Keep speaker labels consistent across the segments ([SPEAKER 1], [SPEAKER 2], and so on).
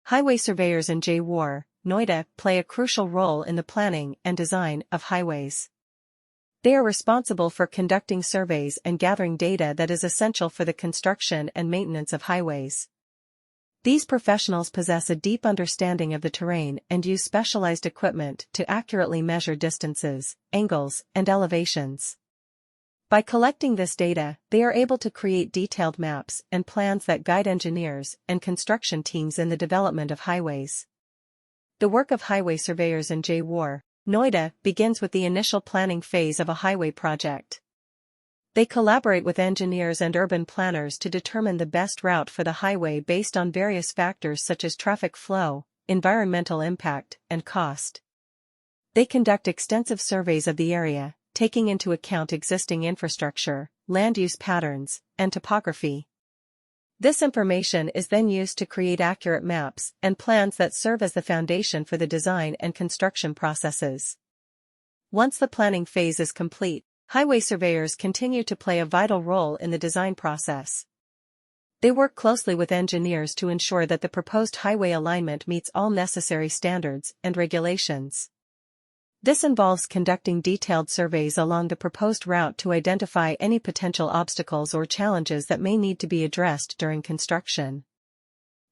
[SPEAKER 1] Highway surveyors in Jaewar, Noida, play a crucial role in the planning and design of highways. They are responsible for conducting surveys and gathering data that is essential for the construction and maintenance of highways. These professionals possess a deep understanding of the terrain and use specialized equipment to accurately measure distances, angles, and elevations. By collecting this data, they are able to create detailed maps and plans that guide engineers and construction teams in the development of highways. The work of highway surveyors in Jaewar, Noida, begins with the initial planning phase of a highway project. They collaborate with engineers and urban planners to determine the best route for the highway based on various factors such as traffic flow, environmental impact, and cost. They conduct extensive surveys of the area, taking into account existing infrastructure, land use patterns, and topography. This information is then used to create accurate maps and plans that serve as the foundation for the design and construction processes. Once the planning phase is complete, highway surveyors continue to play a vital role in the design process. They work closely with engineers to ensure that the proposed highway alignment meets all necessary standards and regulations. This involves conducting detailed surveys along the proposed route to identify any potential obstacles or challenges that may need to be addressed during construction.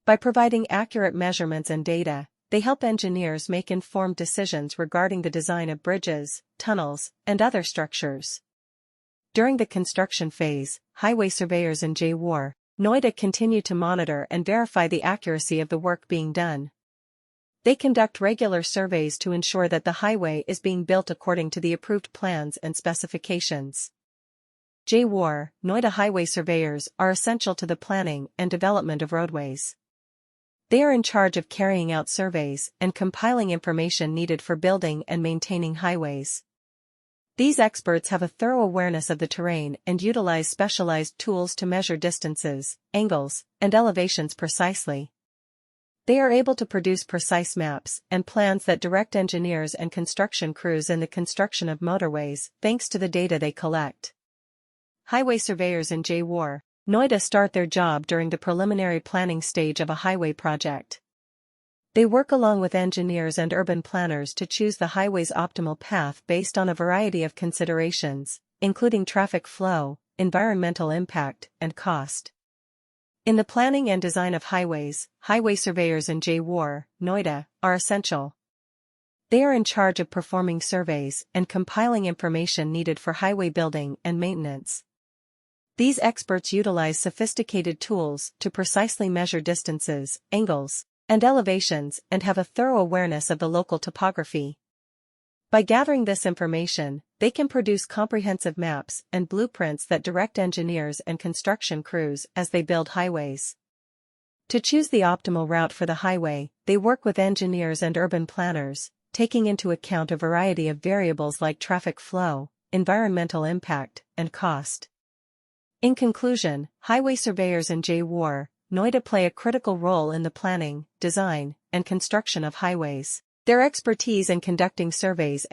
[SPEAKER 1] By providing accurate measurements and data, they help engineers make informed decisions regarding the design of bridges, tunnels, and other structures. During the construction phase, highway surveyors in Jaewar, Noida continue to monitor and verify the accuracy of the work being done. They conduct regular surveys to ensure that the highway is being built according to the approved plans and specifications. Jaewar, Noida highway surveyors are essential to the planning and development of roadways. They are in charge of carrying out surveys and compiling information needed for building and maintaining highways. These experts have a thorough awareness of the terrain and utilize specialized tools to measure distances, angles, and elevations precisely. They are able to produce precise maps and plans that direct engineers and construction crews in the construction of motorways, thanks to the data they collect. Highway surveyors in Jaewar, Noida start their job during the preliminary planning stage of a highway project. They work along with engineers and urban planners to choose the highway's optimal path based on a variety of considerations, including traffic flow, environmental impact, and cost. In the planning and design of highways, highway surveyors in Jaewar, Noida, are essential. They are in charge of performing surveys and compiling information needed for highway building and maintenance. These experts utilize sophisticated tools to precisely measure distances, angles, and elevations and have a thorough awareness of the local topography. By gathering this information, they can produce comprehensive maps and blueprints that direct engineers and construction crews as they build highways. To choose the optimal route for the highway, they work with engineers and urban planners, taking into account a variety of variables like traffic flow, environmental impact, and cost. In conclusion, highway surveyors in Jaewar, Noida play a critical role in the planning, design, and construction of highways. Their expertise in conducting surveys